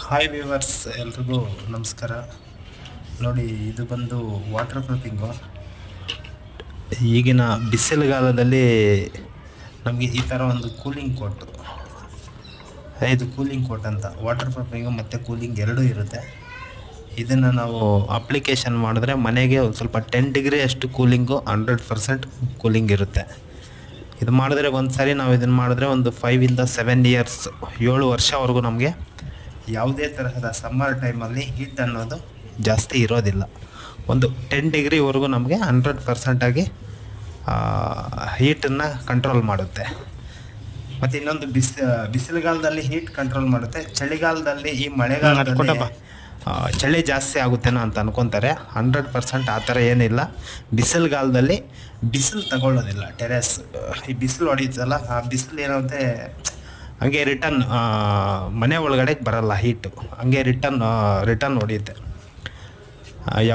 Hi viewers, ಎಲ್ರಿಗೂ ನಮಸ್ಕಾರ. ನೋಡಿ, ಇದು ಬಂದು ವಾಟರ್ ಪ್ರೂಫಿಂಗು. ಈಗಿನ ಬಿಸಿಲುಗಾಲದಲ್ಲಿ ನಮಗೆ ಈ ಥರ ಒಂದು ಕೂಲಿಂಗ್ ಕೋಟು, ಇದು ಕೂಲಿಂಗ್ ಕೋಟ್ ಅಂತ. ವಾಟರ್ ಪ್ರೂಫಿಂಗು ಮತ್ತು ಕೂಲಿಂಗ್ ಎರಡೂ ಇರುತ್ತೆ. ಇದನ್ನು ನಾವು ಅಪ್ಲಿಕೇಶನ್ ಮಾಡಿದ್ರೆ ಮನೆಗೆ ಒಂದು ಸ್ವಲ್ಪ 10 ಡಿಗ್ರಿ ಅಷ್ಟು ಕೂಲಿಂಗು, 100% ಕೂಲಿಂಗ್ ಇರುತ್ತೆ. ಇದು ಮಾಡಿದ್ರೆ ಒಂದು ಸಾರಿ ನಾವು ಇದನ್ನು ಮಾಡಿದ್ರೆ ಒಂದು 5 ಇಂದ 7 ಇಯರ್ಸ್, 7 ವರ್ಷವರೆಗೂ ನಮಗೆ ಯಾವುದೇ ತರಹದ ಸಮ್ಮರ್ ಟೈಮಲ್ಲಿ ಹೀಟ್ ಅನ್ನೋದು ಜಾಸ್ತಿ ಇರೋದಿಲ್ಲ. ಒಂದು 10 ಡಿಗ್ರಿವರೆಗೂ ನಮಗೆ 100% ಹೀಟನ್ನು ಕಂಟ್ರೋಲ್ ಮಾಡುತ್ತೆ. ಮತ್ತು ಇನ್ನೊಂದು ಬಿಸಿಲುಗಾಲದಲ್ಲಿ ಹೀಟ್ ಕಂಟ್ರೋಲ್ ಮಾಡುತ್ತೆ. ಚಳಿಗಾಲದಲ್ಲಿ, ಈ ಮಳೆಗಾಲದಲ್ಲಿ ಚಳಿ ಜಾಸ್ತಿ ಆಗುತ್ತೇನೋ ಅಂತ ಅನ್ಕೊತಾರೆ. 100% ಆ ಥರ ಏನಿಲ್ಲ. ಬಿಸಿಲುಗಾಲದಲ್ಲಿ ಬಿಸಿಲು ತಗೊಳ್ಳೋದಿಲ್ಲ. ಟೆರೆಸ್ ಈ ಬಿಸಿಲು ಹೊಡೆಯುತ್ತಲ್ಲ, ಆ ಬಿಸಿಲು ಏನಾಗುತ್ತೆ ಹಂಗೆ ರಿಟರ್ನ್ ಮನೆ ಒಳಗಡೆ ಬರಲ್ಲ ಹೀಟು, ಹಂಗೆ ರಿಟರ್ನ್ ಹೊಡೆಯುತ್ತೆ. ಯಾವ